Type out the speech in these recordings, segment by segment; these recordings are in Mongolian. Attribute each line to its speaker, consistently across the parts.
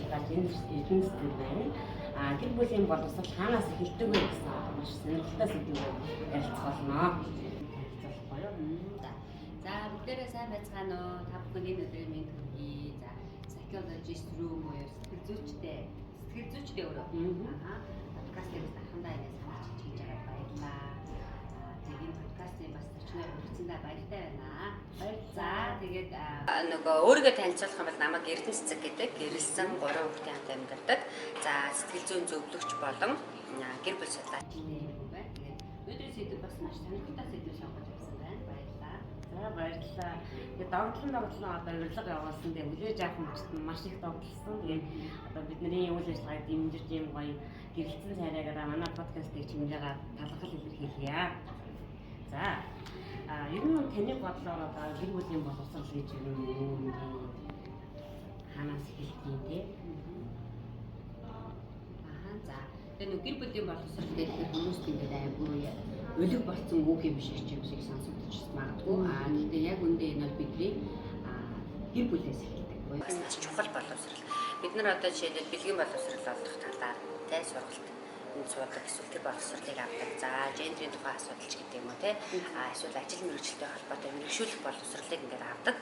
Speaker 1: боловсруулалтаар эдийн засгийн байна. Гэр бүлийн боловсрол хаанаас эхэлдэг вэ гэсэн маш сонирхолтой сэдвээр ярилцах болно.
Speaker 2: За бүгдээрээ сайн байцгаана уу? Та бүхэний өдрийн мэнд хүргэе. За psychologist руу буюу сэтгэл зүйчтэй өөрөө. Подкастыг дахандаа ингэ санаач хийж байгаа баярлалаа. Тэгээд подкастын бас зочноор хүргэсэндээ баяртай байна. За тэгээд нөгөө өөрийгөө танилцуулах юм бол намайг Эрдэнэ Цэцэг гэдэг гэрэлсэн 3 хүүхдийн хамт амьдардаг. За сэтгэл зүйн зөвлөгч болон гэр бүл судлаач юм байна. Тэгээд өдрийн сэдв бас маш сонирхолтой сэдв сонгож авсан байна. Баярлалаа.
Speaker 1: За баярлалаа. Тэгээд догтлон одоо урилга явуулсан. Тэгээд үлээж авах хүмүүст маш их догтлсон. Тэгээд одоо бидний үйл ажиллагааг дэмжиж юм гоё гэрэлсэн царайгаараа манай подкастыг чимжээгээ талхал илэрхийлье. За ер нь таны бодлоор одоо гэр бүлийн боловсрол гэж юу юм ханаас хэлтий те.
Speaker 2: За тэгээ гэр бүлийн боловсрол гэхээр хүмүүст ингээд айгүй өлөг болсон үг юм шиг сонсогдож магадгүй. Гэхдээ яг үндэ энэ бол бидний гэр бүлээс эхэлдэг. Бас чухал боловсрол. Бид нар одоо жишээлбэл бэлгийн боловсрол олдох талаар тэ сургалт суудаг эсвэл тэр боловсролыг авдаг. За гендрийн тухай асуудал ч гэдэг юм уу те. Эсвэл ажил мэргэжилтэй холбоотой мэргэжүүлэх боловсролыг ингээд авдаг.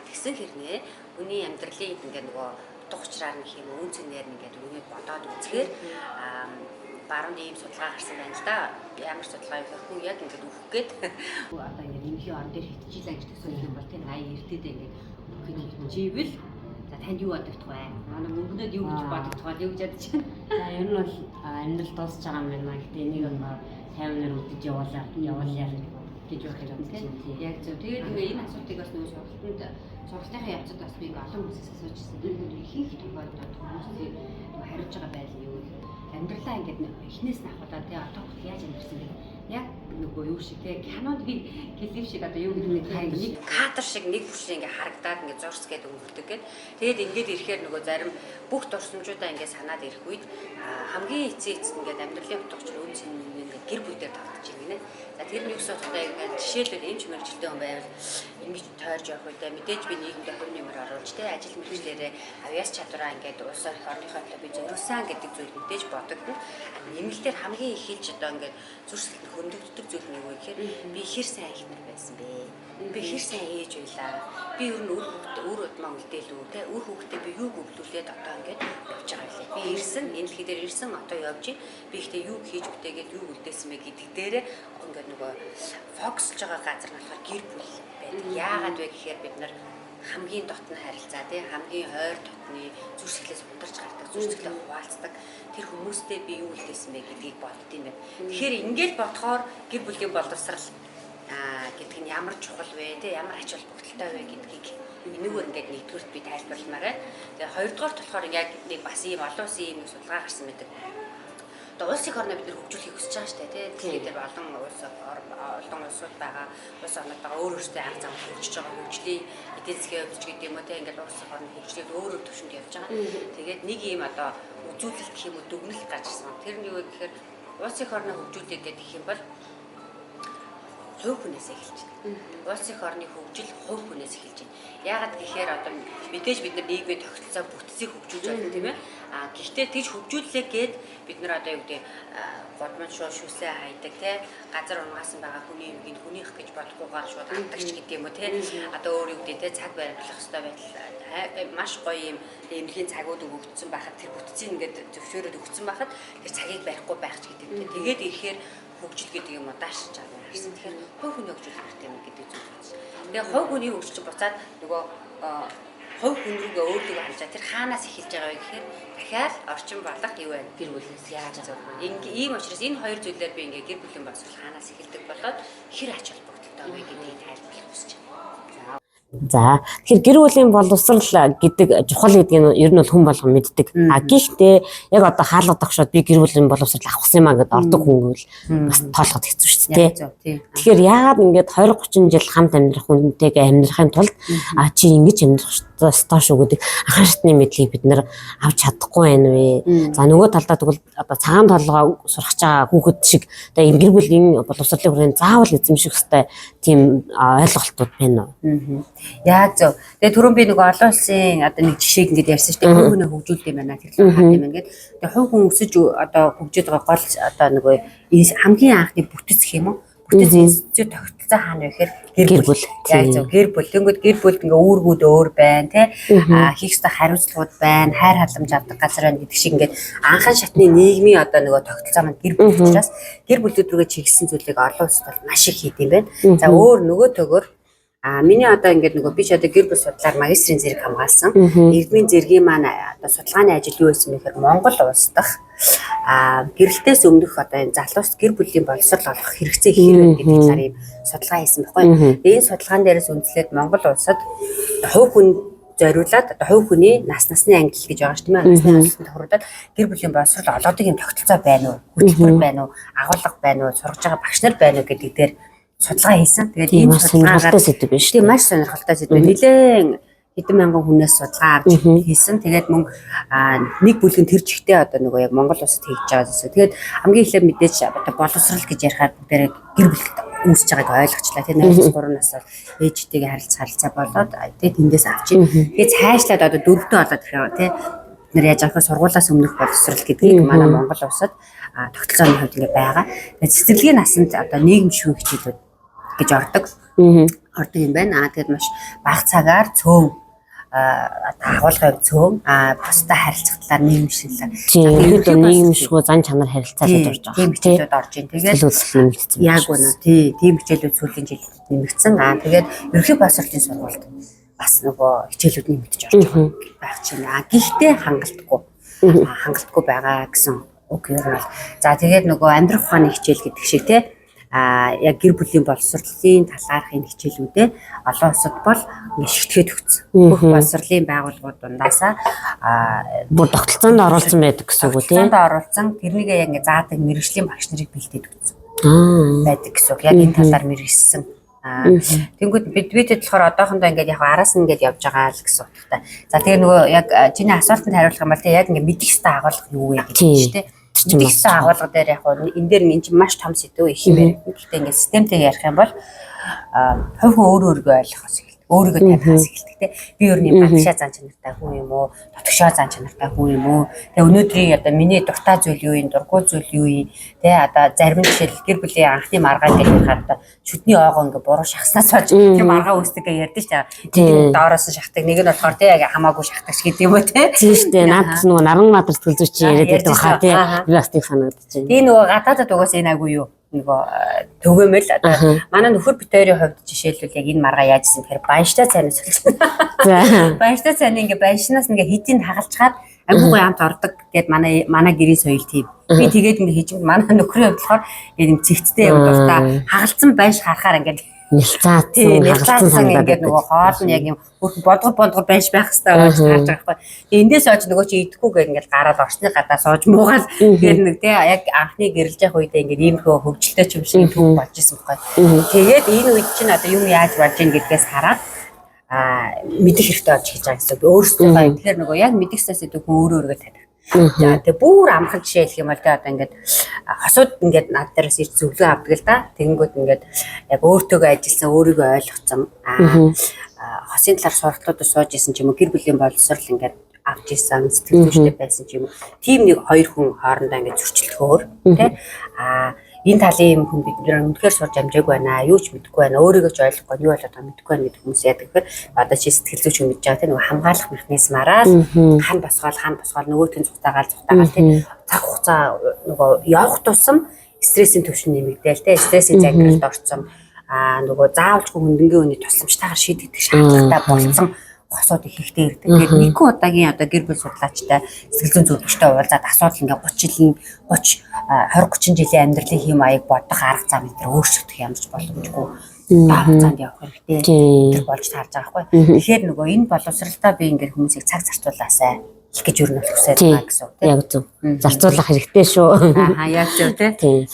Speaker 2: Тэгсэн хэрнээ хүний амьдралын ингээд нөгөө утга учраар нь юм үн цэнээр ингээд үнийг бодоод үзэхээр баруун ийм судалгаа гарсан байна л да. Ямар судалгаа вэ? Хүн яг ингээд өөх гээд одоо ингээд эмхийн орон дээр хитчихлээ гэж төсөөлөх юм бол тэр 80 эртэдээ ингээд өөхөний хитчихвэл за танд юу бодогдох вэ? Манай мөнгөнөд юу гэж бодогдох вэ? Юу гэж ядаж байна?
Speaker 1: За ер нь бол амьдрал дуусч байгаа юм байна. Гэхдээ энийг одоо 50-аар үдэж явуулъя гэж бодож байна.
Speaker 2: Яг зөв. Тэгээд ингээ энэ асуултыг бас нөгөө сургалтынхаа явцад бас би олон хүмүүсээс асууж ирсэн. Ихэнх тохиолдолд хүмүүсийн хариуж байгаа байдал юу вэ? Амьдралаа ингээд эхнээс нь авахудаа тий одоо яаж амьдсан бэ? Яг нөгөө юу шиг тий кинонд би клип шиг одоо юу гэдэг нэг кадр шиг нэг бүшээ ингээ харагдаад ингээ зурс гэдэг өнгөрдөг гэд. Тэгээд ингээд ирэхээр нөгөө зарим бүх дурсамжуудаа ингээ санаад ирэх үед хамгийн эцээцэд ингээ амьдралын утга учир үн цэн ингээ гэр бүл дээр тогтож ирнэ. За тэр нь юу гэсэн утгатай ингээ жишээлбэл эмч мэргэжилтэй хүн байвал ингэж тойрж явах үедээ мэдээж би нийгэмдээ хувь нэмэр оруулж тий ажил мэргэжлээрээ авьяас чадвараа ингээд улс орныхоо төлөө би зориулсан гэдэг зүйл мэдээж бодогдно. Нэмэлтээр хамгийн их хэлж одоо ингээд зүрхсэлтэнд хөндөгддөг зүйл нь юу вэ гэхээр би хэр сайн ихнэр байсан бэ? Би хэр сайн ээж байлаа? Би ер нь өөр удмаа үлдээл үү те өөр хүүхдээ би юу өвлүүлээд одоо ингээд явж байгаа юм лээ. Би ирсэн энэ дэлхий дээр ирсэн одоо явж би ихтэй юу хийж бүтээгээд юу үлдээсэн бэ гэдэг дээрээ ингээд нөгөө фокусж байгаа газар нь болохоор гэр бүл байдаг. Яагаад вэ гэхээр бид нар хамгийн дотны харилцаа тий хамгийн ойр дотны зүрхсэлээс ундарч гардаг зүрхсэлээ хуваалцдаг тэр хүмүүстэй би юу хэлсэн бэ гэдгийг бодд юм байна. Тэгэхээр ингээд бодохоор гэр бүлийн боловсрал гэдэг нь ямар чухал вэ тий ямар ач холбогдолтой вэ гэдгийг энэгээр ингээд нэгдүгürt би тайлбарламаар байна. Тэгээ хоёрдугаарт болохоор яг нэг бас ийм олон улсын ийм судалгаа гарсан байдаг. Одоо улсын орноо бид нэр хөгжүүлэхийг хүсэж байгаа шүү дээ тий. Тэгэхээр тэр олон улсууд байгаа улс орнууд байгаа өөрөөсөө арга зам хөгжиж байгаа хөгжлийн эдийн засгийн хувьд ч гэдэг юм уу тий ингээд улсын орны хөгжлийг өөр төвшөнд явж байгаа. Тэгээд нэг ийм одоо үзүүлэлт гэх юм уу дүгнэлт гарч ирсэн. Тэр нь юу вэ гэхээр улсын орноо хөгжүүлэх гэдэг юм бол хувь хүнээс эхэлж байна. Улсын орны хөгжил хувь хүнээс эхэлж байна. Яагаад гэхээр одоо мэдээж бид нар нийгмийн тогтолцоо бүтцийг хөгжүүлж байна тийм ээ. Гэхдээ тэгж хөгжүүллээ гээд бид нар одоо юу гэдэг годмон шүүсээ хайдаг тий газар унгаасан байгаа хүний юмгийг хүнийх гэж бодохгүйгээр шууд алдагч гэдэг юм уу тий одоо өөр юу гэдэг тий цаг баримтлах хэрэгтэй байтал маш гоё юм эмнэлгийн цагууд өгөгдсөн байхад тэр бүтцийг ингээд зөвшөөрөд өгсөн байхад тэр цагийг барихгүй байх ч гэдэг тий тэгээд ирэхээр хөгжил гэдэг юм уу дааш чагаар харсан. Тэгэхээр хувь хүний хөгжил хэрэгтэй юм гэдэг зүйл байна. Тэгээ хувь хүний хөгжил буцаад нөгөө хувь хүн рүүгээ өөрийгөө хандж тэр хаанаас эхэлж байгаа вэ гэхээр дахиад орчин болох юу вэ? Гэр бүлээс яаж зөв. Ийм учраас энэ хоёр зүйлээр би ингээ гэр бүлийн боловсрол хаанаас эхэлдэг болоод хэр ач холбогдолтой вэ гэдгийг тайлбарлах хүсэж байна.
Speaker 1: За тэгэхээр гэр бүлийн боловсрал гэдэг чухал гэдэг нь ер нь бол хүн болгон мэддэг. Гэхдээ яг одоо хаалга тогшоод би гэр бүлийн боловсрал авахсан юм а гэдээ ордог хүн бол бас тоолоход хэцүү шүү дээ. Тэгэхээр яагаад ингээд 20-30 жил хамт амьдрах хүнтэйгээ амьдрахын тулд чи ингэж амьдрах
Speaker 3: стоо шүү гэдэг анхан шатны мэдлийг бид нэр авч чадахгүй байна вэ? За нөгөө талдаа тэгвэл одоо цагаан толгой сурах байгаа хүүхэд шиг одоо гэр бүлийн боловсролын хүрээнд заавал эзэмших хэвээр тийм ойлголтууд байна уу?
Speaker 2: Яг зөв. Тэгээ түрүүн би нөгөө олон улсын одоо нэг жишээг ингэж ярьсан шүү дээ. Хувь хүнээ хөгжүүлдэг юм байна. Тэгэхээр хаад юм ингээд. Тэгээ хувь хүн өсөж одоо хөгжиж байгаа гол одоо нөгөө хамгийн анхны бүтэц гэх юм уу? Бүтэц институт тогтолцоо хаана вэ гэхээр гэр бүл. Яг зөв гэр бүл. Тэнгүүд гэр бүлд ингээ үүргүүд өөр байна тий. Хийх ёстой хариуцлагууд байна. Хайр халамж авдаг газар байна гэдэг шиг ингээд анхан шатны нийгмийн одоо нөгөө тогтолцоо маань гэр бүл учраас гэр бүлүүд рүүгээ чиглэсэн зүйлийг олон улсад бол маш их хийд юм байна. За өөр нөгөө төгөөр миний одоо ингээд нөгөө би ч одоо гэр бүл судлаар магистрийн зэрэг хамгаалсан. Эрдмийн зэргийн маань одоо судалгааны ажил юу байсан бэ гэхээр Монгол улс дахь гэрэлтээс өмнөх одоо энэ залуус гэр бүлийн боловсрол олох хэрэгцээ хэрэг гэдэг талаар ийм судалгаа хийсэн байхгүй. Энэ судалгаан дээрээс үндэслээд Монгол улсад хувь хүн зориулаад одоо хувь хүний насны ангил гэж байгаа шүү дээ. Насны ангилтанд хоригдоод гэр бүлийн боловсрол олгодог юм тогтолцоо байна уу? Хөтөлбөр байна уу? Агуулга байна уу? Сургаж байгаа багш нар байна уу гэдэг дээр судалгаа хийсэн. Тэгээд ийм судалгаагаар
Speaker 3: сэдв биш.
Speaker 2: Тийм маш сонирхолтой сэдв. Нилээн хэдэн мянган хүнээс судалгаа авч хийсэн. Тэгээд мөн нэг бүлэг нь тэр жигтэй одоо нөгөө яг Монгол улсад хийж байгаа гэсэн. Тэгээд хамгийн эхлээд мэдээж одоо боловсрал гэж ярихаар бүгдээрээ гэр бүлд үүсэж байгааг ойлгочлаа. Тэгээд 0-3 насаар ээжтэйгээ харилцаа болоод тэгээд тэндээс авч ийн. Тэгээд цаашлаад одоо 4-т болоод ирэхээр тий бид нар яаж авах сургуулаас өмнөх боловсрал гэдгийг манай Монгол улсад тогтолцооны хувьд ингээ байгаа. Тэгээд цэцэрлэгийн насанд одоо нийгэм шүүх хичээлүүд гэж ордог юм байна. Тэгээд маш бага цагаар цөөн агуулгыг цөөн бусдаа харилцах талаар нийгэм шилжлээ.
Speaker 3: Тэгээд нийгэм шүүх зан чанар харилцаа гэж орж байгаа.
Speaker 2: Тийм хичээлүүд орж ийн. Тэгээд яг үнэ тийм хичээлүүд сүүлийн жилд нэмэгдсэн. Тэгээд ерөнхий боловсролын сургуульд бас нөгөө хичээлүүд нэмэгдэж орж байгаа байх чинь. Гэхдээ хангалтгүй байгаа гэсэн үг юм бол. За тэгээд нөгөө амьдрах ухааны хичээл гэдэг шиг тий яг гэр бүлийн боловсролын талаархын хичээлүүдээ олон улсад бол шигтгэхэд өгсөн. Бүх боловсролын байгууллагууд дундаасаа
Speaker 3: бүр тогтолцоонд оруулсан байдаг гэсэн үг тийм.
Speaker 2: Тогтолцоонд оруулсан тэрнийгээ яг ингээ заадаг мэргэжлийн багш нарыг бэлдээд өгсөн. Байдаг гэсэн үг. Яг энэ талаар мэргэжсэн. Тэнгүүд бид болохоор одоохондоо ингээд яг араас нь ингээд явж байгаа л гэсэн утгатай. За тэгээ нөгөө яг чиний асуултанд хариулах юм бол тэгээ яг ингээ мэдих хэвээр агуулга юу вэ гэдэг чинь тийм. Мэдих хэвээр агуулга дээр яг энэ дээр энэ чинь маш том сэдв их юм байна. Гэхдээ ингээ системтэй ярих юм бол хувь хүн өөрийгөө ойлгохоос өөрийгөө танихаас эхэлдэг те. Би өөр нэг багшаа зан чанартай хүн юм уу? Дотгошоо зан чанартай хүн юм уу? Тэгээ өнөөдрийн одоо миний дуртай зүйл юу юм? Дургүй зүйл юу юм? Тэ одоо зарим жишээл гэр бүлийн анхны маргаа гэж ярихад одоо шүдний оогоо ингээ буруу шахснаас болж тэр маргаа үүсдэг гэж ярьдэн ш та. Нэг доороос нь шахдаг, нэг нь болохоор тэ яг хамаагүй шахдаг ш гэдэг юм уу те.
Speaker 3: Тийм шүү дээ. Надад нөгөө наран мадар сэтгэл зүйч яриад байдаг хаа те. Би бас тийм санагдаж байна.
Speaker 2: Тийм нөгөө гадаадад угаасаа энэ агүй юу? Нөгөө төгөөмөл одоо манай нөхөр битэрийн хувьд жишээлбэл яг энэ маргаа яажсэн тэгэхээр банштай цайнаас хэлсэн. Банштай цайны ингээ баншнаас ингээ хидийг хагалцгаад агуугүй амт ордог гэд манай гэрийн соёл тийм. Би тэгээд ингээ хийж манай нөхрийн хувьд болохоор юм цэгцтэй юм дуртай хагалцсан банш харахаар ингээ
Speaker 3: нэлцаадсан
Speaker 2: ингээд нөгөө хоол нь яг юм бодгор байж байх хэрэгтэй байж харж байгаа байхгүй. Эндээс очиж нөгөө чи идэхгүй гэх ингээд гараад орсны гадаа сууж муугаал тэгээд нэг тий яг анхны гэрэлж явах үедээ ингээд иймэрхүү хөвгөлтэй ч юм шиг түүх болж исэн байхгүй. Тэгээд энэ үед чинь одоо юм яаж болж ийн гэдгээс хараад мэдэх хэрэгтэй болж хийж байгаа гэсэн. Өөрсдөө тэгэхээр нөгөө яг мэдгэсээс илүү хүн өөрөөрөө таних. За тэгээ бүр амхан жишээ хэлэх юм бол одоо ингээд хосууд ингээд над дээрээс ирж зөвлөгөө авдаг л да. Тэгэнгүүт ингээд яг өөртөөгөө ажилласан, өөрийгөө ойлгоцсон. Хосын талаар сургалтуудад сууж исэн ч юм уу, гэр бүлийн боловсрол ингээд авч исэн, сэтгэл зүйчтэй байсан ч юм уу. Тим нэг хоёр хүн хоорондоо ингээд зөрчилдөхөөр тий энэ талын хүн бид үнэхээр сурж амжаагүй байна. Юу ч мэдэхгүй байна. Өөрийгөө ч ойлгохгүй юу болоод байгаа мэдэхгүй байна гэдэг хүмүүс яадаг гэхээр одоо чи сэтгэл зүйч хүн мэдж байгаа тийм нөгөө хамгаалах механизмаараа хан босгоол нөгөөтийн цухтаагаал тийм цаг хугацаа нөгөө явах тусам стрессийн түвшин нэмэгдээл тийм стрессийн загнарт орсон нөгөө заавалчгүй хөндлөнгийн үний тусламжтайгаар шийдэгдэх шаардлагатай болсон хосууд ихтэй ирдэг. Тэгээд нэг удаагийн одоо гэр бүл судлаачтай сэтгэл зүйн зөвлөгчтэй уулзаад асуудал ингээ 20-30 жилийн амьдралын хэм маяг бодох арга зам энэ өөрчлөгдөх ямарч боломжгүй хугацаанд явах хэрэгтэй. Тэр болж таарж байгаа байхгүй. Тэгэхээр нөгөө энэ боловсралтаа би ингээ хүмүүсийг цаг зарцуулаасай гэж юу нэг хүсэж байгаа гэсэн үг тийм.
Speaker 3: Яг зөв. Зарцуулах хэрэгтэй шүү.
Speaker 2: Яг зөв тийм.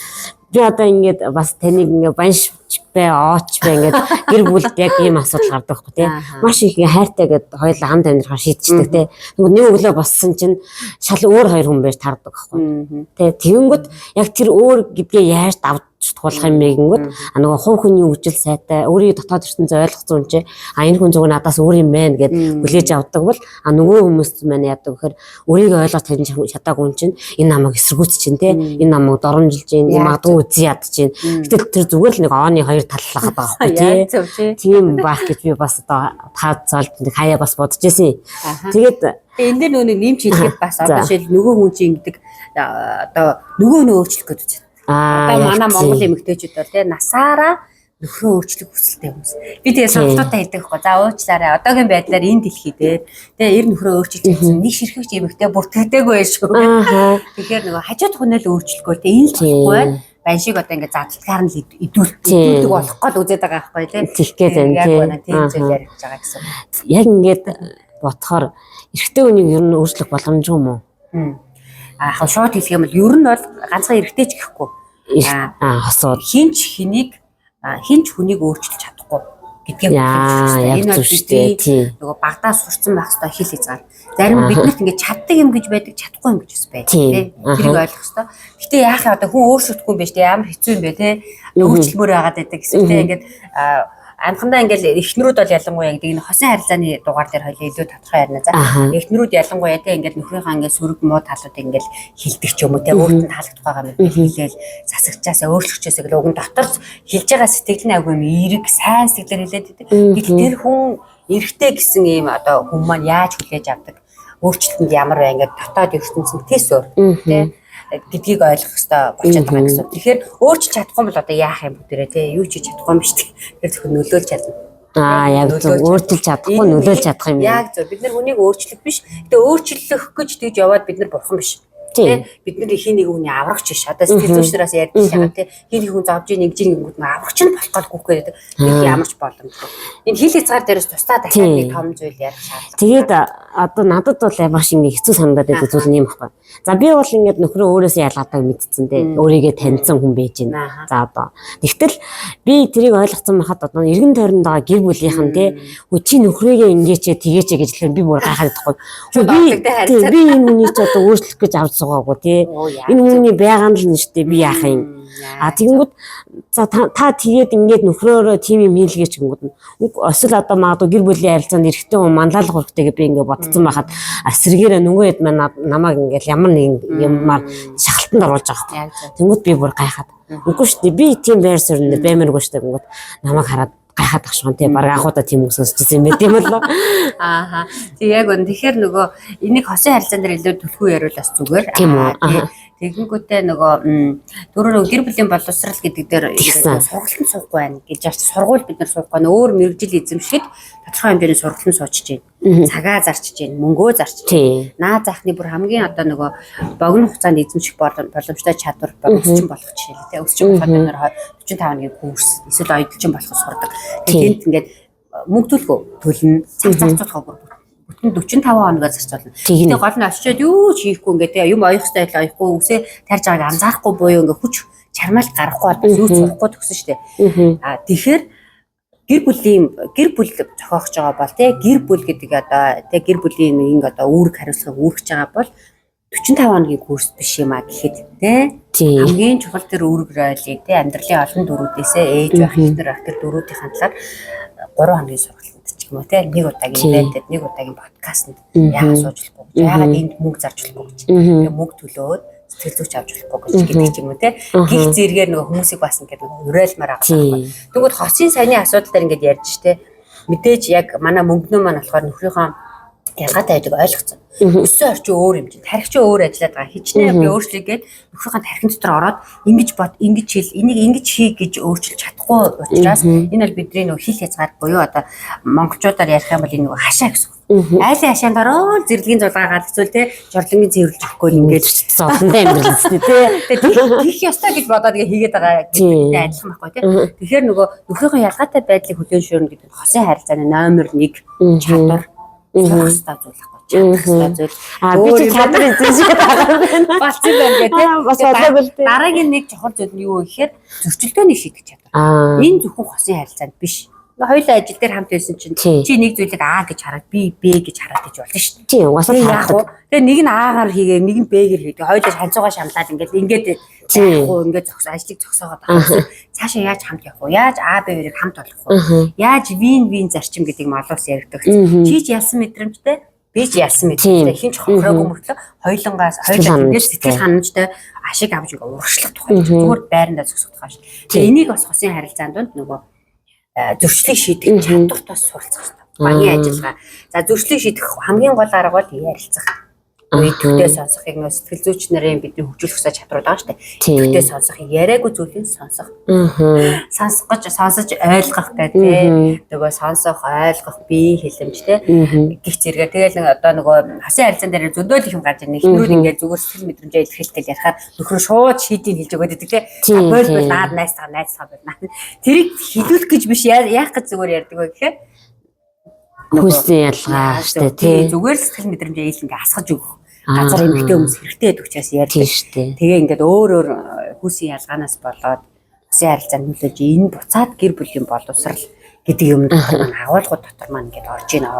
Speaker 3: Би одоо ингээд бас таныг ингээ банш бай, ооч бай ингээд гэр бүлд яг ийм асуудал гардаг байхгүй тий. Маш их хайртай гэдэг хоёулаа хамт амьдрахаар шийдчихдэг тий. Тэгвэл нэг өглөө боссон чинь шал өөр хоёр хүн байж тардаг байхгүй. Тий. Тэгэнгүүт яг тэр өөр гэдгээ яаж давж туулах юм бэ гингүүд нөгөө хувь хүний үжил сайтай өөрийн дотоод ертөнцөө ойлгосон юм чи энэ хүн зөв надаас өөр юм байна гэд хүлээж авдаг бол нөгөө хүмүүс маань яадаг гэхээр өөрийгөө ойлгож таньж чадаагүй юм чинь энэ намайг эсэргүүцэж чинь те энэ намайг доромжилж чинь магадгүй үзий ядж чинь гэтэл тэр зүгээр л нэгооны хоёр таллахад байгаа байхгүй тий тийм байх гэж би бас одоо тав цаалт хаяа бас бодож ирсэн. Тэгээд
Speaker 2: энэ дээр нөгөө нэмж хэлэхэд бас одоо жишээл нөгөө хүн чинь ингэдэг одоо нөгөө өөрчлөх гэдэг чинь одоо манай Монгол эмэгтэйчүүд бол тий насаараа нөхрөө өөрчлөх хүсэлтэй хүмүүс. Би тэгээ сонголтуудаа хэлдэг байхгүй. За уучлаарай. Одоогийн байдлаар энэ дэлхий дээр тэгээ ер нөхрөө өөрчилж гэсэн нэг ширхэгч эмэгтэй бүртгэдэггүй байх шүү. Тэгэхээр нөгөө хажууд хүнэл өөрчлөхгүй тий энэ л болохгүй. Байн шиг одоо ингээд задлалгаар нь идүүлдэг болох гол үзээд байгаа байхгүй тий.
Speaker 3: Тэгэх гээд байна тий.
Speaker 2: Тийм зүйл яригдж байгаа гэсэн.
Speaker 3: Яг ингээд бодохоор эрэгтэй хүнийг ер нь өөрчлөх боломжгүй юм уу?
Speaker 2: Яг шууд хэлэх юм бол ер нь бол ганцхан эрэгтэй ч гэхгүй.
Speaker 3: Хосууд
Speaker 2: хинч хүнийг өөрчилж чадахгүй гэдгийг
Speaker 3: энэ бол
Speaker 2: бидний нөгөө багтаа сурцсан байх хэрэгтэй хэл хязгаар. Зарим биднэрт ингээд чаддаг юм гэж байдаг, чадахгүй юм гэж бас байдаг тийм. Тэрийг ойлгох хэрэгтэй. Гэтэ яах юм одоо хүн өөрчлөхгүй юм биш тийм ямар хэцүү юм бэ тийм. Өөрчлөлмөр байгаад байдаг гэсэн тийм ингээд амхандаа ингээл эхнэрүүд бол ялангуяа гэдэг энэ хосын харилцааны дугаар дээр хоёул илүү тодорхой ярина за. Эхнэрүүд ялангуяа тийм ингээл нөхрийнхаа ингээл сөрөг муу талууд ингээл хилдэг ч юм уу тийм өөртөө таалагдах байгаа юм хэлээл засагчаасаа өөрчлөгчөөсөө гэл уг нь дотор хэлж байгаа сэтгэл нь агуу юм эерэг сайн сэтгэлээр хэлээд байдаг. Гэтэл тэр хүн эрэгтэй гэсэн ийм одоо хүн маань яаж хүлээж авдаг өөрчлөлтөнд ямар бай ингээд дотоод ертөнцийн тэсвэр тийм гэдгийг ойлгох хэрэгтэй болчиход байгаа гэсэн. Тэгэхээр өөрчилж чадахгүй бол одоо яах юм бүгдээрээ тий юу ч хийж чадахгүй юм биш. Тэгэхээр зөвхөн нөлөөлж чадна.
Speaker 3: Яг зөв өөрчилж чадахгүй нөлөөлж чадах юм.
Speaker 2: Яг зөв бид нар хүнийг өөрчлөх биш. Гэтэ өөрчлөх гэж тэгж яваад бид нар бурхан биш. Тий бид нар хин нэг хүний аврагч биш. Одоо сэтгэл зүйчнээс ярьж байгаа тий хин хүн зовж нэг жингүүд нь аврагч нь болох гол гүхгүй гэдэг. Нэг ямарч боломжгүй. Энэ хил хязгаар дээрээс тусдаа дахиад нэг том зүйл ярих шаардлага.
Speaker 3: Тэгээд одоо надад бол маш ингэ хэцүү санагдаад байдаг зүйл нь юм байна. За би бол ингээд нөхрөө өөрөөсөө ялгаадаг мэдсэн дээ. Өөрийгөө таньсан хүн байж байна. За одоо. Тэгтэл би тэрийг ойлгоцсон байхад одоо эргэн тойронд байгаа гэр бүлийнхэн тий хөө чи нөхрөөгээ ингээч тэгээч гэж хэлэхээр би бүр гайхаад байхгүй. Би энэ хүний ч одоо өөрчлөх гэж авч суугаагүй тий. Энэ хүний байгаан л нь штэ би яах юм. Тэгэнгүүт за та тэгээд ингээд нөхрөөрөө тийм юм хийлгэж гингүүд нь эсвэл одоо магадгүй гэр бүлийн харилцаанд эрэгтэй хүн манлайлах хэрэгтэй гэж би ингээд бодсон байхад сэргээрээ нөгөө хэд маань намайг ингээд ямар нэг юмар шахалтанд оруулж байгаа юм. Тэнгүүд би бүр гайхаад. Үгүй шүү дээ. Би тийм байр суурьнд баймааргүй шүү дээ. Тэнгүүд намайг хараад гайхаад ахшгүй тий баг анхудаа тийм үг сонсчихсан юм байт юм болоо.
Speaker 2: Тэг яг үн тэгэхээр нөгөө энийг хосын харилцаан дээр илүү түлхүү яриулаас зүгээр. Тэгэнгүүтээ нөгөө түрүү гэр бүлийн боловсрал гэдэг дээр сургалтанд суухгүй байна гэж яаж сургууль бид нар суухгүй өөр мэрэгжил эзэмшгэд тодорхой хэмжээний сургалтанд суучиж байна. Цагаа зарчиж байна, мөнгөө зарчиж байна. Наа захны бүр хамгийн одоо нөгөө богино хугацаанд эзэмших боломжтой чадвар өсчин болох жишээ тий. Өсчин болоход бид нар 45-ны курс эсвэл оюутлын болох сурдаг. Тэгээд ингээд мөнгө төлнө, цаг зарцуулах бүр бүтэн 45 хоногоос зарцуулна. Тэгээ гол нь очиод юу ч хийхгүй ингээд юм оёх стайл оёхгүй үсээ тарьж байгааг анзаарахгүй буюу ингээд хүч чармаал гарахгүй бол юу ч сурахгүй төгсөн шүү дээ. Тэгэхээр гэр бүл зохиогч байгаа бол тий гэр бүл гэдэг одоо тий гэр бүлийн нэг одоо үүрэг хариуцлага үүргэж байгаа бол 45 хоногийн курс биш юм а гэхэд тий хамгийн чухал тэр үүрэг ролийг тий амьдралын олон дөрүүдээсээ ээж байх ихнэр байх тэр дөрүүдийн талаар 3 хоногийн сургалтанд ч юм уу тий нэг удаагийн ивентэд нэг удаагийн подкастт яагаад суучлахгүй гэж яагаад энд мөнгө зарж болохгүй гэж тэгээ мөнгө төлөөд сэтгэл зүйч авч болохгүй гэж гэдэг юм уу тий гих зэрэгээр нөгөө хүмүүсийг бас ингээд уриалмаар байгаа. Тэгвэл хосын саяны асуудал дээр ингээд ярьж тий мэдээж яг манай мөнгөнөө маань болохоор нөхрийнхөө ялгаатай байдаг ойлгоцсон. Өссөн орчин өөр юм чинь тархич өөр ажиллаад байгаа. Хичнээн би өөрчлөгээд нөхрийнхөө тархин дотор ороод ингэж хэл энийг ингэж хий гэж өөрчилж чадахгүй учраас энэ бол бидний нөгөө хил хязгаар буюу одоо монголчуудаар ярих юм бол энэ нөгөө хашаа гэсэн. Айлын хашаанд ороод зэрлэгийн зулгаагаад эсвэл те жорлонгийн цэвэрлж өгөхгүй ингээд
Speaker 3: зовлонтой амьдралсны те.
Speaker 2: Тэгэх ёстой гэж бодоод ингээ хийгээд байгаа гэдэгтэй адилхан байхгүй те. Тэгэхээр нөгөө нөхрийнхөө ялгаатай байдлыг хүлээн зөвшөөрнө гэдэг нь хосын харилцааны номер 1 чадвар. Сурах хэрэгтэй зүйл байхгүй. чадах хэрэгтэй зүйл.
Speaker 3: Би ч чадвар эзэмшиж байгаа байна.
Speaker 2: Болцсон байна гэх тийм.
Speaker 3: Бас болоогүй л дээ.
Speaker 2: Дараагийн нэг чухал зүйл нь юу вэ гэхээр зөрчилдөөнийг шийдэж чадах. Энэ зөвхөн хосын харилцаанд биш. Хоёулаа ажил дээр хамт байсан чинь чи нэг зүйлийг А гэж хараад би Б гэж хараад иж болно шүү дээ.
Speaker 3: Тийм угаасаа хардаг.
Speaker 2: Тэгээ нэг нь А-гаар хийгээ, нэг нь Б-гээр хийдэг. Хоёулаа ханцуугаа шамлаад ингээд ингээд ажлыг зогсоогоод байгаа. Цаашаа яаж хамт явах вэ? Яаж А, Б хоёрыг хамт олох вэ? Яаж вин зарчим гэдэг нь олоос яригдаг. Чи ч ялсан мэдрэмжтэй, би ч ялсан мэдрэмжтэй. Хин ч хохироогүй мөртлөө хоёулаа ингээд сэтгэл ханамжтай ашиг авч ингээд урагшлах тухай. Зүгээр байрандаа зогсох тухай шүү. Тэгээ энийг бас хосын харилцаанд нөгөө зөрчлийг шийдэх чадварт бас суралцах хэрэгтэй. Багийн ажиллагаа. За зөрчлийг шийдэх хамгийн гол арга бол ярилцах. Идэвхтэй сонсохыг нөө сэтгэл зүйч нарын бидний хөгжүүлэх чадвар байгаа шүү дээ. Идэвхтэй сонсох, яриаггүй зүйлийг сонсох. Сонсох гэж сонсож ойлгох гэдэг. Нөгөө сонсох, ойлгох, бие хэлэмжтэй. Гих зэрэгээр тэгэл одоо нөгөө хосын харилцаан дээр зөндөл их юм гарч ирнэ. Эхнүүд ингээд зүгээр сэтгэл мэдрэмжээ илэрхийлтэл ярихаар нөхөр шууд шийдийг хэлж өгöd гэдэг тийм. Бол наад найсгаа байна. Тэрийг хэлүүлэх гэж биш яах гэж зүгээр ярьдаг вэ гэхээр
Speaker 3: хүссэн ялгаа шүү дээ тий.
Speaker 2: Зүгээр сэтгэл мэдрэмжээ ингээ асгаж өгөх. Газар эмэгтэй хүмүүс хэрэгтэй гэдэг учраас ярьдаг
Speaker 3: шүү дээ.
Speaker 2: Тэгээ ингээд өөр хүссэн ялгаанаас болоод хосын харилцаанд нөлөөлж энэ буцаад гэр бүлийн боловсрал гэдэг юм дотор маань агуулгууд дотор маань ингээд орж ийнэ.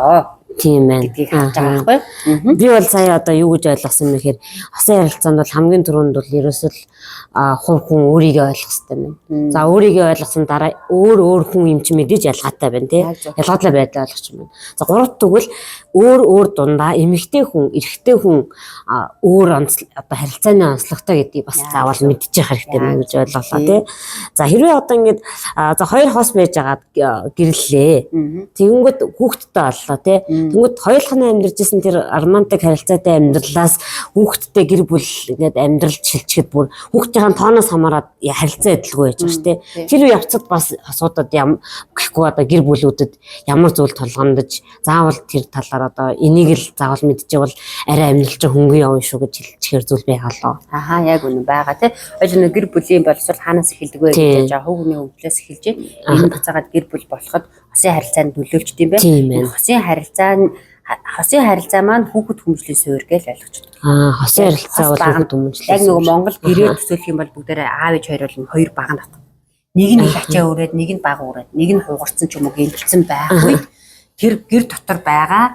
Speaker 3: Тийм ээ.
Speaker 2: Гэдгийг харж байгаа байхгүй.
Speaker 3: Би бол сая одоо юу гэж ойлгосон юм гэхээр хосын харилцаанд бол хамгийн түрүүнд бол ерөөсөө хувь хүн өөрийгөө ойлгох хэрэгтэй байна. За өөрийгөө ойлгосон дараа өөр хүн юм чи мэдээж ялгаатай байна тий. Ялгаатай байдлаа ойлгох юм байна. За гуравт тэгвэл өөр дундаа эмэгтэй хүн, эрэгтэй хүн өөр одоо харилцааны онцлогтой гэдгийг бас заавал мэдчих хэрэгтэй байна гэж ойлголоо тий. За хэрвээ одоо ингээд за хоёр хос байж агаад гэрлээ. Тэгэнгүүт хүүхэдтэй боллоо тий. Тэнгүүд хоёулахны амьдарч исэн тэр романтик харилцаатай амьдралаас хүүхэдтэй гэр бүл ингээд амьдрал шилжчихэд бүр хүүхдийн тооноос хамаарат харилцаа эдлгүй байж байгаа шүү дээ. Тэр үе явцад бас асуудад гэхгүй одоо гэр бүлүүдэд ямар зүйл толгомдож заавал тэр талаар одоо энийг л заавал мэдчихвэл арай амьдралч хөнгөн явна шүү гэж хэлчихэр зүйл байгаалаа.
Speaker 2: Ахаа яг үнэн байгаа тий. Хоёул гэр бүлийн боловсрол хаанаас эхэлдэг вэ гэж байгаа хүүхний өвдлөөс эхэлж энэ буцаагаад гэр бүл болоход хосын харилцаанд нөлөөлчд юм байна. Хосын харилцаа маань хүүхэд хүмүүжлийн суурь гэж ойлгож байна.
Speaker 3: Хосын харилцаа бол хүүхэд хүмүүжлийн.
Speaker 2: Яг нөгөө Монгол гэрээ төсөөлөх юм бол бүгдээрээ аав ээж хоёр бол хоёр баг нь байна. Нэг нь их ачаа өрөөд, нэг нь баг өрөөд, нэг нь хугарсан ч юм уу гэмтэлсэн байхгүй. Тэр гэр дотор байгаа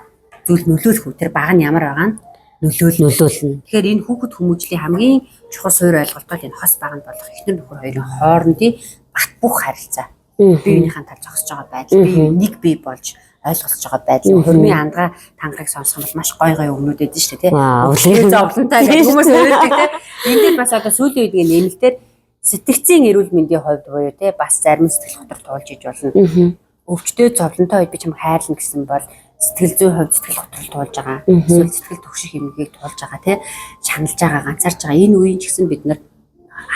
Speaker 2: зүйл нөлөөлөх үү? Тэр баг нь ямар байгаа нь нөлөөлнө. Тэгэхээр энэ хүүхэд хүмүүжлийн хамгийн чухал суурь ойлголт бол энэ хос баг нь болох эхнэр нөхөр хоёрын хоорондын бат бөх харилцаа. Биеийнхээ тал зогсож байгаа байдал, би нэг бие болж ойлголцож байгаа байдал, хөрмийн андгаа тангарыг сонсох бол маш гой өгнүүд эдэн шүү дээ тий. Өвлөө зовлонтой гэх хүмүүс өөрөлдөг тий. Энд дээр бас одоо сүүлийн үед нэмэлтээр сэтгцийн эрүүл мэндийн хувьд буюу тий бас зарим сэтгэл хөдлөлт туулж иж болно. Өвчтөе зовлонтой үед би чам хайрлна гэсэн бол сэтгэл зүйн хувьд сэтгэл хөдлөлт туулж байгаа. Эсвэл сэтгэл төвших хэмжээг туулж байгаа тий. Чаналж байгаа, ганцаарч байгаа энэ үеийн ч гэсэн бид нар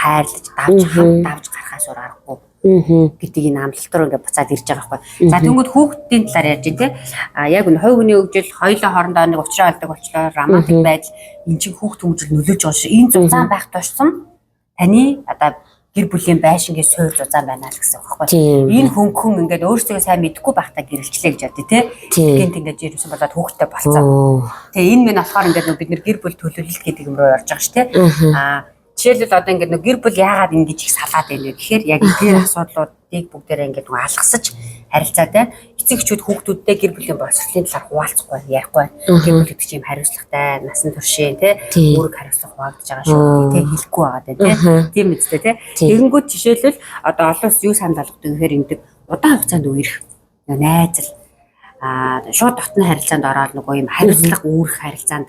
Speaker 2: хайрлаж давж гарахаас өөр аргагүй гэдгийг энэ амлалтаар ингээд буцаад ирж байгаа байхгүй. За тэгвэл хүүхдийн талаар ярьж тий. Яг энэ хувь хүний хөгжил хоёулаа хоорондоо нэг уулзраа болдог болчлоо романтик байдал эн чинь хүүхд хүмүүжил нөлөөж байгаа шүү. Энэ зузаан байх тусам таны одоо гэр бүлийн байшингийн суурь зузаан байна л гэсэн үг байхгүй. Энэ хөнгөн ингээд өөрсдөө сайн мэдэхгүй байхдаа гэрэлчлээ гэж яддаг тий. Гэнт ингээд жирэмсэн болоод хүүхдтэй болцсон. Тэгээ энэ мэн болохоор ингээд бид нэр гэр бүл төлөвлөлт гэдэг юм руу орж байгаа шүү тий. Жишээлбэл одоо ингээд гэр бүл яагаад ингэж их салаад байна вэ гэхээр яг тэр асуудлуудыг бүгдээрээ ингээд хаалгасаж харилцаатай эцэг эхчүүд хүүхдүүдтэй гэр бүлийн боловсролын талаар хуваалцахгүй ярихгүй. Гэр бүл гэдэг чинь хариуцлагатай, насан туршийн тий үүрэг хариуцлага хуваагдаж байгаа шүү тий хэлэхгүй байгаа тий. Тийм үстэй тий. Тэгэнгүүт жишээлбэл одоо олон улс юу санал болгодог гэхээр энэ удаан хугацаанд үерх найзал шууд дотны харилцаанд ороод нөгөө юм хариуцлага үүрэх харилцаанд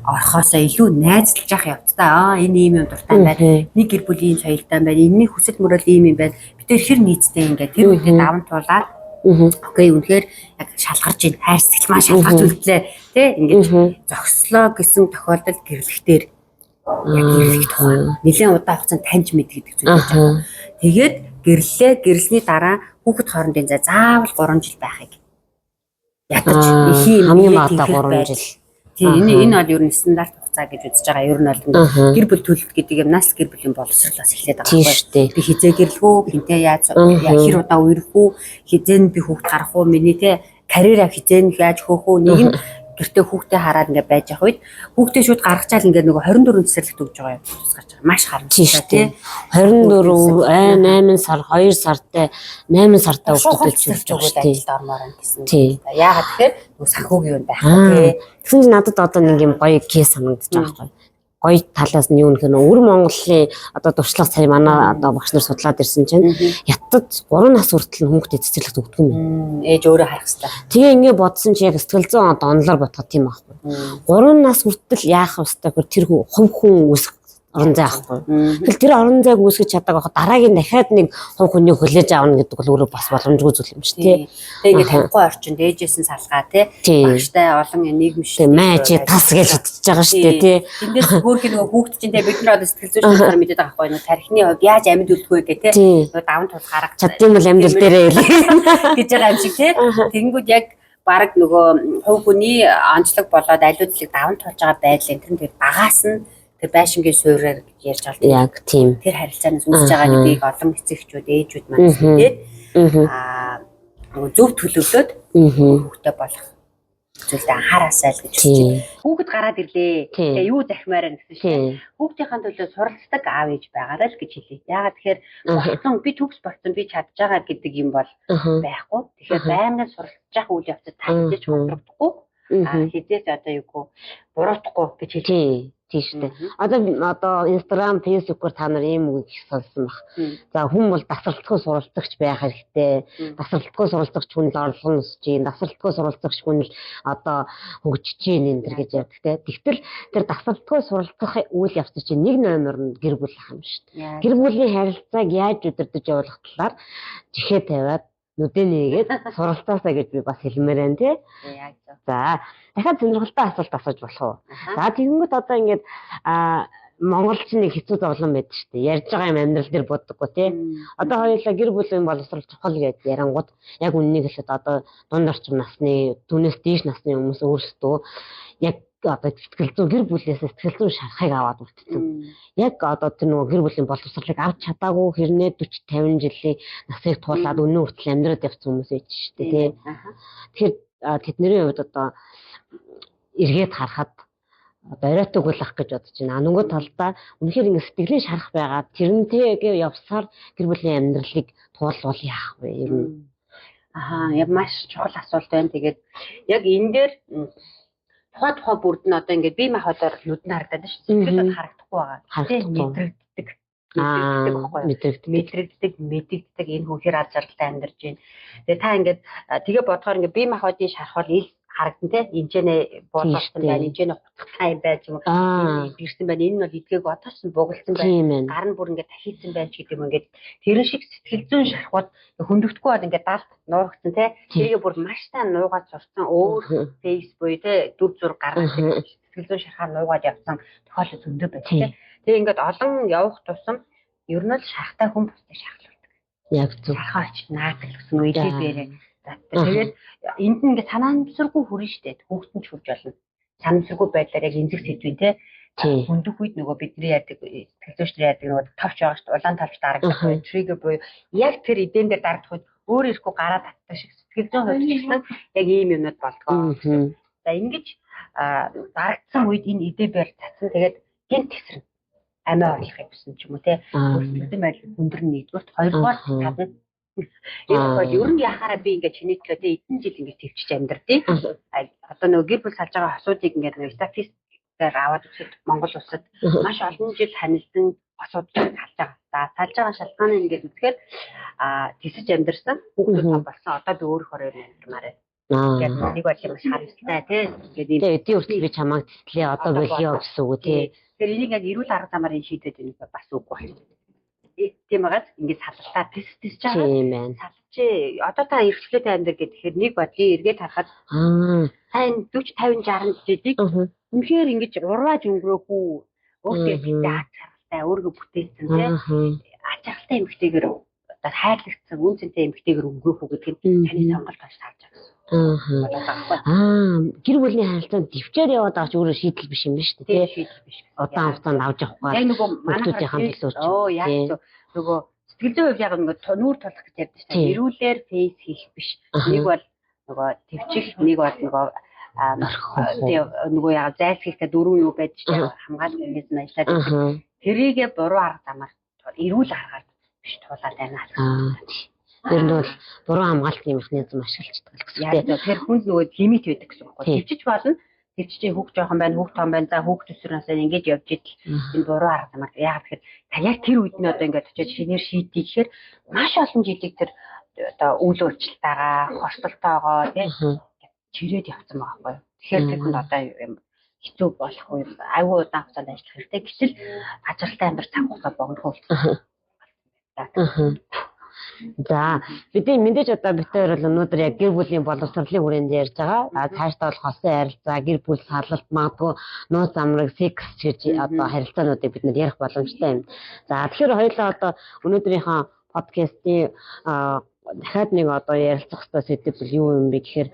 Speaker 2: орхосоо илүү найзлж явах явцдаа энэ ийм юм дуртай байна. Нэг гэр бүлийн соёлтой байна. Энэний хүсэл мөрөөл ийм юм байна. Бид тэр хэр нийцтэй ингээд тэр үедээ даван туулаад окей үнэхээр яг шалгарч ийн хайр сэтгэл маань шалгарч үлдлээ тий ингээд зогслоо гэсэн тохиолдолд гэрлэхтэр яг гэрлэх тухай нэлээд удаан хугацаанд таньж мэд гэдэг зүйл болж байгаа. Тэгээд гэрлээ гэрлсний дараа хүүхэд хоорондын заавал 3 жил байхыг ядаж
Speaker 3: хамгийн багадаа 3 жил.
Speaker 2: Энэ бол ер нь стандарт хугацаа гэж үзэж байгаа. Ер нь бол гэр бүл төлөлт гэдэг юм нас гэр бүлийн боловсролоос эхлээд байгаа байхгүй. Би хизээ гэрлэхүү, хинтээ яаж хэр удаа үерхүү, хизээ би хүүхд гарах уу, миний те карьераа хизээ яаж хөөх үү, нэг нь гэртээ хүүхдээ хараад ингээ байж явах үед хүүхдээ шууд гаргачаал ингээ нөгөө 24 цэцэрлэгт өгж байгаа юм тусгаж байгаа. Маш харамсалтай тий.
Speaker 3: 24 8 сар 2 сартай 8 сартай хүүхдүүд
Speaker 2: өгч өгөөд ажилд ормоор юм гэсэн.
Speaker 3: Яагаад
Speaker 2: тэгэхээр нөгөө санхүүгийн юм байхгүй тий.
Speaker 3: Тэгсэн чинь надад одоо нэг юм гоё кейс санагдаж байгаа байхгүй. Гоё талаас нь юу нөхөр өвөр Монголын одоо туршлага сая манай одоо багш нар судлаад ирсэн чинь яттад 3 нас хүртэл хүүхдэд цэцэрлэгт өгдөг юм.
Speaker 2: Ээж өөрөө харах хэрэгтэй.
Speaker 3: Тэгээ ингээ бодсон чи яг сэтгэл зүйн одоо онлоор бодоход тийм байхгүй. 3 нас хүртэл яах вэ? Тэр хувь хүн үсэх орон зай ахгүй. Тэгэл тэр орон зайг үүсгэж чадаагүй хаа дараагийн дахиад нэг хувь хүнийг хүлээж аавна гэдэг бол өөрөө бас боломжгүй зүйл юм шүү дээ.
Speaker 2: Тэгээ ингээ танихгүй орчинд ээжээс нь салгаа тий. Багштай олон нийгэмш
Speaker 3: мэж тас гэж хитэж байгаа шүү дээ тий.
Speaker 2: Эндээс хөөх нөгөө хүүхд чинь тэгээ бид нар одоо сэтгэл зүйн шалгаар мэдээд байгаа байхгүй юу? Тархины хувьд яаж амьд үлдэх вэ гэх тий. Нөгөө даван тул гарах
Speaker 3: чадсан бол амьд дээрээ
Speaker 2: гэж байгаа юм шиг тий. Тэгэнгүүт яг баг нөгөө хувь хүний онцлог болоод аливаачлыг даван тулж байгаа байдлын тэр багаас нь тэр байшингийн суурьаар ярьж байгаа.
Speaker 3: Яг тийм.
Speaker 2: Тэр харилцаанаас үүсэж байгаа гэдгийг олон эцэгчүүд, ээжүүд маань хэлээд нөгөө зөв төлөвлөд хүүхдээ болох зүйлдээ анхаараасай л гэж хэлж. Хүүхэд гараад ирлээ. Тэгээ юу захимаар байна гэсэн чинь хүүхдийнхээ төлөө суралцдаг аав ээж байгаарай л гэж хэлээ. Яагаад тэгэхээр болцсон би төгс болцсон би чадж байгаа гэдэг юм бол байхгүй. Тэгэхээр байнга суралцж явах үйл явцад таньж хөдөлгөхгүй. Хэдээс одоо юугүй буруутахгүй гэж хэлээ. Тийм шүү дээ. Одоо Instagram, Facebook-оор та нар ийм үг их сонссон баг. За хүн бол дасралтгүй суралцагч байх хэрэгтэй. Дасралтгүй суралцагч хүн л орлого носч юм. Дасралтгүй суралцагч хүн л одоо хөгжиж юм энэ гэж ярьдаг те. Тэгтэл тэр дасралтгүй суралцах үйл явц чинь нэг номер нь гэр бүл ах юм шүү дээ. Гэр бүлийн харилцааг яаж удирдах явуулах талаар жихээ тавиад нүдэ нэгээд суралцаасаа гэж би бас хэлмээр байна тий. За дахиад сонирхолтой асуулт асууж болох уу? За тэгэнгүүт одоо ингээд монголчин нэг хэцүү зовлон байдаг шүү дээ. Ярьж байгаа юм амьдрал дээр боддоггүй тий. Одоо хоёулаа гэр бүлийн боловсрол чухал гэж ярангууд яг үннийг хэлэхэд одоо дунд орчим насны түүнээс дээш насны хүмүүс өөрсдөө яг одоо сэтгэл зүйн гэр бүлээс сэтгэл зүйн шарахыг аваад үлдсэн. Яг одоо тэр нөгөө гэр бүлийн боловсролыг авч чадаагүй хэрнээ 40 50 жилийн насыг туулаад өнөө хүртэл амьдраад явсан хүмүүс байж шүү дээ тий. Тэгэхээр тэдний хувьд одоо эргээд харахад одоо оройтог болох гэж бодож байна. Нөгөө талдаа үнэхээр ингэ сэтгэлийн шарах байгаа. Тэрнтэйгээ явсаар гэр бүлийн амьдралыг туулбал яах вэ? Ер нь яг маш чухал асуулт байна. Тэгээд яг энэ дээр тухай бүрд нь одоо ингээд бие махбодоор нүд нь харагдаад шүү. Сэтгэлд харагдахгүй байгаа. Мэдрэгддэг, мэдэгддэг энэ хүүхээр аз жаргалтай амьдарч байна. Тэгээ та ингээд тэгээ бодохоор ингээд бие махбодын шархал ил харагдан те энэчнээ буулгасан байна, энэчнээ хутгтай юм байж юм. Бирсэн байна. Энэ нь бол эдгээг одоос нь бугалсан байна. Гар нь бүр ингээд тахисан байж гэдэг юм ингээд тэрэн шиг сэтгэл зүйн шархууд хөндөгдөхгүй бол ингээд далд нуургацсан те. Тэрийг бүр маш сайн нуугаад сурсан өөр фейсбુક те дүр зур гаргаж сэтгэл зүйн шархаар нуугаад явсан тохиолдол зөндөө байна те. Тэгээ ингээд олон явах тусам ер нь л шахтай хүн бусдыг шахалдаг.
Speaker 3: Яг зөв.
Speaker 2: Шахаач наадаг гэсэн үеийг бээрээ. Тэгээд энд нь ингээд санаамсаргүй хүрнэ штэ. Хүүхдэн ч хүрж болно. Санаамсаргүй байдлаар яг эмзэг сэдвийн те. Хөндөх үед нөгөө бидний яадаг сэтгэлзүйчдэр яадаг нөгөө тавч байгаа штэ. Улаан тавч дарагдах бай, триггер буюу яг тэр эдэн дээр дарагдах үед өөр ирэхгүй гараад татдаг шиг сэтгэл зүйн хувьд гэсэн яг ийм юмнууд болдгоо. За ингэж дарагдсан үед энэ эдээ бэр татсан тэгээд гинт тесрэн амиа орлохыг хүсэн ч юм уу те. Сэтгэл байдал өндөр нь нэгдүгээр, хоёрдугаар татна. Энэ бол ер нь яхаараа би ингээд чиний төлөө те эдэн жил ингээд төвчж амьдрдیں۔ Одоо нөгөө гэр бүл салж байгаа асуудыг ингээд нөгөө статистикээр аваад үзэхэд Монгол улсад маш олон жил ханилдан асуудлыг салж байгаа. За салж байгаа шалтгаан нь ингээд үзэхээр тисэж амьдрсан хүүхдүүд том болсон. Одоо би өөр хороор амьдрмаар байна. Тэгээд нэг бол маш харамсалтай тий. Тэгээд
Speaker 3: эдийн хүртэл би чамайг тэтлээ одоо болио гэсэн үг тий.
Speaker 2: Тэгэхээр энийг яг эрүүл арга замаар энэ шийдэж байгаа бас үгүй байна. Тийм байгаад ингээд салалтаа тисэж байгаа.
Speaker 3: Тийм байна.
Speaker 2: Салчээ. Одоо та эрхчлээтэй амьдр гэхээр нэг бодлоо эргээд харахад сайн 40 50 60 жилиг үнэхээр ингэж урвааж өнгөрөөгүй өөртөө битээ ач харгалтай өөргөө бүтээсэн тий. Ач харгалтай эмэгтэйгээр одоо хайрлагдсан үн цэнтэй эмэгтэйгээр өнгөрөх үү гэдэг нь таны сонголт болж харж байгаа.
Speaker 3: Гэр бүлийн харилцаанд дэвчээр яваад авч өөрөө шийдэл биш юм биш үү тий.
Speaker 2: Шийдэл биш.
Speaker 3: Удаан хугацаанд авч явахгүй.
Speaker 2: Яг нөгөө манайхын төлөө яг нөгөө сэтгэл зүйн хувьд яг нөгөө нүүр тулах гэж ярьдаг шүү дээ. Эрүүлэр фейс хийх биш. Нэг бол нөгөө төвчих, нэг бол нөгөө нөгөө яг зайлсхийхтэй дөрөв юу байж хамгаалах механизм ажиллаад тэрийгэ буруу арга замаар эрүүл аргаар биш туулаад байна.
Speaker 3: Тэр нь бол буруу хамгаалтын механизм ашиглаждаг гэсэн үг.
Speaker 2: Тэгэхээр хүнд нөгөө лимит байдаг гэсэн үг байхгүй. Төвчж болно. Төвчжээ хүүхд жоохон байна, хүүхд том байна. За хүүхд төсвөрөөсөө ингэж явж идэл энэ буруу арга замаар яагаад тэгэхээр яг тэр үед нь одоо ингэж очиж шинээр шийдтий гэхээр маш олон жилиг тэр одоо үйл өөрчлөлтөгаа, хорсолтоогоо тийм чирээд явсан байгаа байхгүй. Тэгэхээр тэр хүнд одоо хэцүү болох үе аюу удаан хугацаанд ажиллах хэрэгтэй. Гэтэл ажилтаа амьдрах цаг хугацаа богино хөвөлдөг.
Speaker 3: За бидний мэдээж одоо бид хоёр бол өнөөдөр яг гэр бүлийн боловсролын хүрээнд ярьж байгаа. Цаашдаа бол хосын харилцаа, гэр бүл салалт, магадгүй нууц амраг, секс гэж одоо харилцаануудыг бид нэр ярих боломжтой юм. За тэгэхээр хоёулаа одоо өнөөдрийнхөө подкастын дахиад нэг одоо ярилцах хэвээр сэдв бол юу юм бэ гэхээр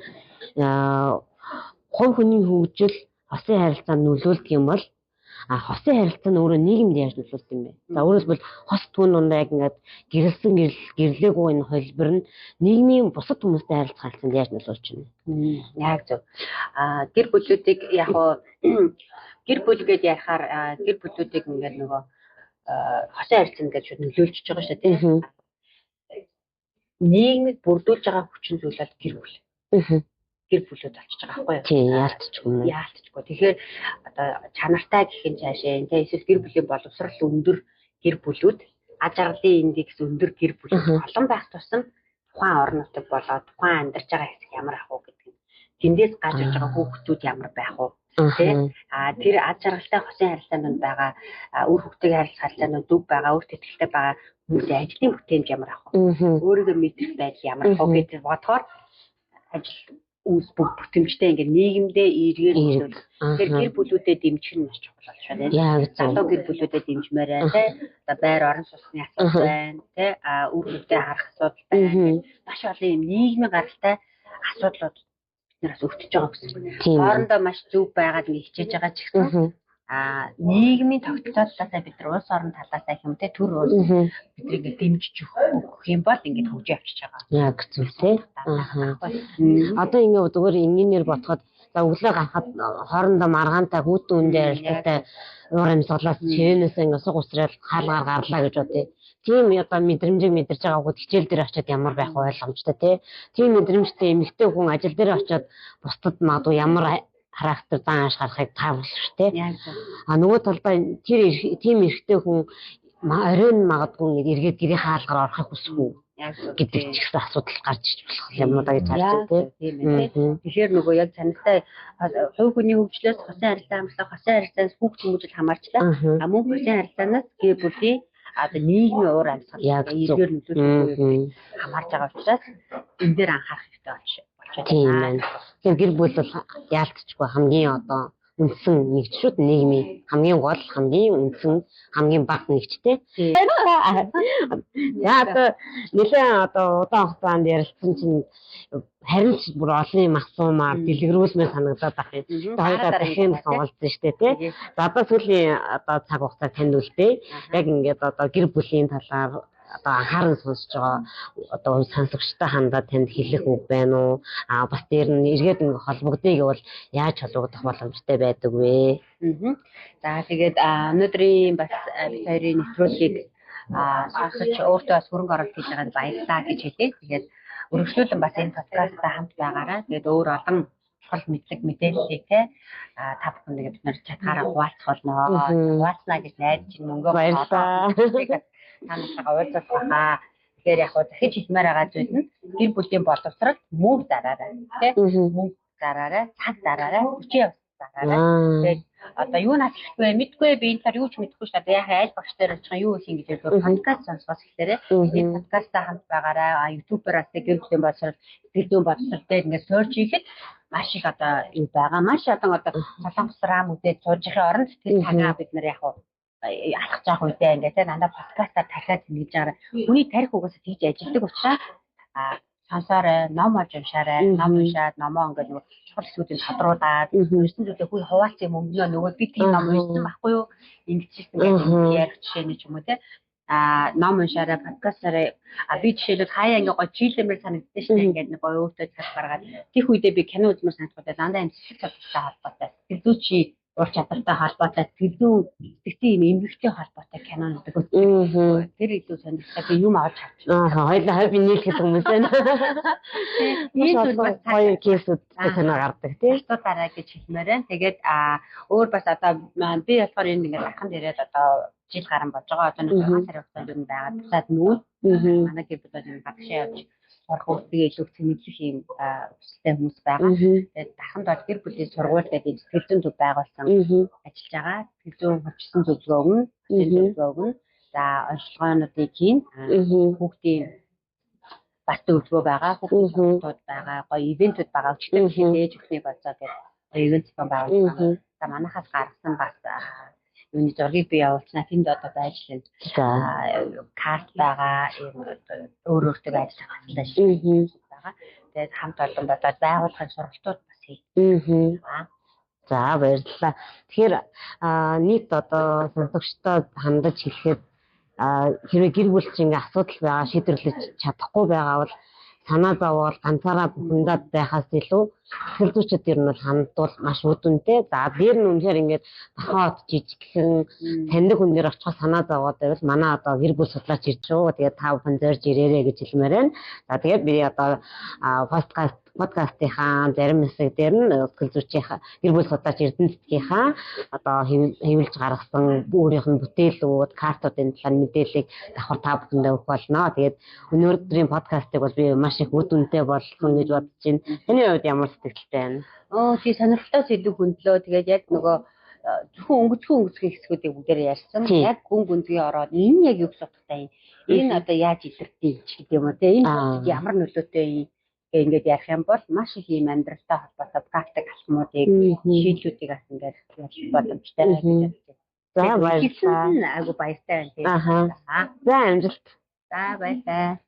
Speaker 3: хувь хүний хөгжил хосын харилцаанд нөлөөлдөг юм бол хосын харилцаа нь өөрөө нийгэмд яаж нөлөөлдөг юм бэ? За өөрөөр хэлбэл хос түүн дундаа яг ингээд гэрэлсэн гэрлээгүй энэ холбор нь нийгмийн бусад хүмүүстэй харилцах харилцаанд яаж нөлөөлж байна?
Speaker 2: Яг зөв. Гэр бүлүүдийг яг гэр бүл гэж ярихаар гэр бүлүүдийг ингээд нөгөө хосын харилцаанд гэж нөлөөлж байгаа шүү дээ тийм. Нийгмийг бүрдүүлж байгаа хүчин зүйл бол гэр бүл. Гэр бүлүүд болчихж байгаа байхгүй юу?
Speaker 3: Тийм, яалтчгүй.
Speaker 2: Яалтчгүй. Тэгэхээр одоо чанартай гэхин цаашаа энэ эсвэл гэр бүлийн боловсрол өндөр гэр бүлүүд, аж аргалын индекс өндөр гэр бүлүүд олон байх тусам тухайн орон нутаг болоод тухайн амьдарч байгаа хэсэг ямар ах уу гэдэг нь. Тэндээс гарч ирж байгаа хүүхдүүд ямар байх уу? Тийм. Тэр аж аргалтай хосын харилцаанд байгаа үр хөвгтөгийн харилцаа харилцаанд дүг байгаа, үр тэтгэлтэй байгаа хүмүүсийн ажлын бүтээмж ямар ах уу? Өөрийгөө мэдрэх байдал ямар ах уу гэдэг бодохоор ажил үс бүтэмжтэй ингээд нийгэмдээ эргээр нөлөөлөх. Тэгэхээр гэр бүлүүдэд дэмжих нь маш чухал болж байна.
Speaker 3: Яг
Speaker 2: залуу гэр бүлүүдэд дэмжмээр байна тий. Одоо байр орон сууцны асуудал байна тий. Үр хөвгтөө харах асуудал байна. Маш олон юм нийгмийн гаралтай асуудлууд биднээс өвтөж байгаа гэсэн. Хоорондоо маш зөв байгаад нэг хичээж байгаа ч гэсэн нийгмийн тогтолцоо талаасаа бид нар улс орон талаасаа юм те төр улс биднийг дэмжиж өгөх юм бол ингээд хөгжиж явчихж байгаа.
Speaker 3: Яг зөв те. Одоо ингээд зүгээр инженеэр ботход за өглөө гарахад хоорондоо маргаантай хүүтэн үндэ ярилцлагатай уур амьсгалаас чивэнээс ингээд суг усрал хаалгаар гарлаа гэж бодъё. Тийм одоо мэдрэмжийг мэдэрч байгаа хүүд хичээл дээр очиод ямар байх ойлгомжтой те. Тийм мэдрэмжтэй эмэгтэй хүн ажил дээр очиод бусдад магадгүй ямар характер дааш гарахыг тааруулах шүү дээ. Нөгөө талдаа тийм эрэгтэй хүн оройн магадгүй эргээд гэрийн хаалгаар орохыг хүсэхгүй гэдэг ч ихсэн асуудал гарч иж болох юмудаа гэж харж байна тийм.
Speaker 2: Тэгэхээр нөгөө яг цанастай хувь хүний хөгжлөөс хосын харилцаа хамтлаг хосын харилцаанаас хүүхд хүмүүжил хамаарчлаа. Мөн хосын харилцаанаас гэр бүлийн одоо нийгмийн уур амьсгал эргээр нөлөөлөх хамаарж байгаа учраас энэ дээр анхаарах хэрэгтэй болчих.
Speaker 3: Тийм байна. Тэгэхээр гэр бүл бол яалтчгүй хамгийн одоо үндсэн нэгж шүү дээ нийгмийн хамгийн гол хамгийн үндсэн хамгийн бага нэгжтэй. Яа одоо нэлээ одоо удаан хугацаанд ярилцсан чинь харин ч бүр олонний махсуумаар дэлгэрүүлмээр санагдаад байна. Хоёулаа дахин сонголцсон шүү дээ тий. За одоо сүүлийн одоо цаг хугацааг танд үлдээ. Яг ингээд одоо гэр бүлийн талаар одоо анхааран сонсож байгаа одоо сонсогчтой хандаад танд хэлэх үг байна уу? Бас дээр нь эргээд ингээ холбогдъё гэвэл яаж холбогдох боломжтой байдаг вэ?
Speaker 2: За тэгээд өнөөдрийн бас бид хоёрын нэвтрүүлгийг сонсож өөртөө бас хөрөнгө оруулалт хийж байгаанд баярлалаа гэж хэлье. Тэгээд өргөжлүүлэн бас энэ подкасттай хамт байгаарай. Тэгээд өөр олон чухал мэдлэг мэдээллийг та бүхэндээ бид нар чатгаараа хуваалцах болно. Хуваалцнаа гэж найдаж чинь мөнгө
Speaker 3: баярлалаа.
Speaker 2: Танайхаа уулзах баха. Тэгэхээр яг захиж хэлмээр байгаа зүйл нь гэр бүлийн боловсрол мөнгө зараарай. Мөнгө зараарай, цаг зараарай, хүчээ зараарай. Тэгээд одоо юу наас хэлэхгүй мэдгүй би энэ талаар юу ч мэдэхгүй шүү дээ. Яг аль багш дээр очих юу хийх гэж бодож подкаст сонсгоос хэлээрээ. Энэ подкастаа хамт байгаарай. YouTube-аас гэр бүлийн боловсрол, сэтгэл зүйн боловсрол дээр ингээд search хийхэд маш их одоо юу байгаа. Маш олон одоо солонгос рам үдээд суужихын оронд тэр цагаа бид нар яг алхаж явах үедээ ингээд дандаа подкастаар тархиад хийж байгаа. Хүний тарих угаасаа тийж ажилдаг учраас сонсоорой, ном олж уншаарай. Ном уншаад номоо ингээд нөгөө чухал хэсгүүдийг тодруулаад ирсэн зүйлээ хүй хуваалцсан юм өмнө нөгөө би тийм ном уншсан байхгүй юу? Ингэж ярьж жишээний ч юм уу те. ном уншаарай, подкастаараа би жишээлбэл хаяа ингээ гоё чийлэмэр санагдсан шүү дээ. Ингээд гоё өөртөө цаг гаргаад тийх үедээ би кино үзмэр санагдаад дандаа юм сэтгэл хөдлөлтэй холбоотой. Сэтгэлзүйчий ур чадвартай холбоотой, сэтгэцийн юм эмгэгтэй холбоотой кинонууд үздэг. Тэр илүү сонирхолтой. Би юм авч
Speaker 3: Аа, хоёулаа би нийлэх хүмүүс байна.
Speaker 2: ийм зүйл
Speaker 3: гоё кейсүүд кино гардаг тий.
Speaker 2: дараа гэж хэлмээр байна. Тэгээд өөр бас одоо би болохоор энэ ингээд аханд ирээд одоо жил гарсан болж байгаа. Одоо нэг 6 сарын хугацаанд юм байгаа. Тусаад нүүл манай гэр бүл энэ багшаа явж сурах үсгээ илүү цэнэглэх юм хүсэлтэй хүмүүс байгаа. Тэгээд даханд бол гэр бүлийн сургууль гэдэг сэтгэл зүйн төв байгуулсан ажиллаж байгаа. Сэтгэл зүйн хүчсэн зөвлөгөө өгнө, зөвлөгөө өгнө. За онцлогоонуудыг хийн. Хүүхдийн бас зөвлөгөө байгаа. Хүүхдүүд байгаа. Гоё ивентүүд байгаа. Өчигдөр ээж өхний болцоо гэдэг ивент зохион байгуулсан. За манайхаас гаргасан бас юуны зургийг би явуулснаа тэнд одоо байж лээ. Карт байгаа, өөр өөртөө ажиллах хаалтай шиг байгаа. Тэгээд хамт олон одоо байгууллагын сургалтууд бас хий.
Speaker 3: За баярлалаа. Тэгэхээр нийт одоо сонсогчдод хандаж хэлэхэд хэрвээ гэр бүл чинь ингээ асуудал байгаа шийдвэрлэж чадахгүй байгаа бол санаа зовоол ганцаараа бүхэндээ байхаас илүү сэтгэл зүйчид ер нь бол хандвал маш үдүнтэй. За дээр нь үнэхээр ингээд тохиод жижигхэн таньдаг хүн дээр очих санаа зовоод байвал манай одоо гэр бүл судлаач ирж шүү. Тэгээд та бүхэн зорж ирээрэй гэж хэлмээр байна. За тэгээд би одоо подкастынхаа зарим хэсэг дээр нь сэтгэл зүйчийн гэр бүл судлаач Эрдэнэцгийнхаа одоо хэвлэж гаргасан өөрийнх нь бүтээлүүд, картуудын талаар мэдээллийг давхар та бүхэндээ өгөх болно. Тэгээд өнөөдрийн подкастыг бол би маш их үр дүнтэй болсон гэж бодож байна. Таны хувьд ямар сэтгэлтэй байна?
Speaker 2: Тий сонирхолтой илүү хөндлөө. Тэгээд яг нөгөө зөвхөн өнгөцгөн хэсгүүдийг бүгдээр ярьсан. Яг гүн гүнзгий ороод энэ яг юу гэж бодохтай энэ одоо яаж илэрдэг ч гэдэг юм уу те. Энэ ямар нөлөөтэй ингээд ярих юм бол маш их юм амьдралтай холбоотой практик алхмуудыг шийдлүүдийг бас ингээд ярих боломжтой гэж байна. За баярлалаа. Айгу баяртай байна.
Speaker 3: За амжилт.
Speaker 2: За баярлалаа.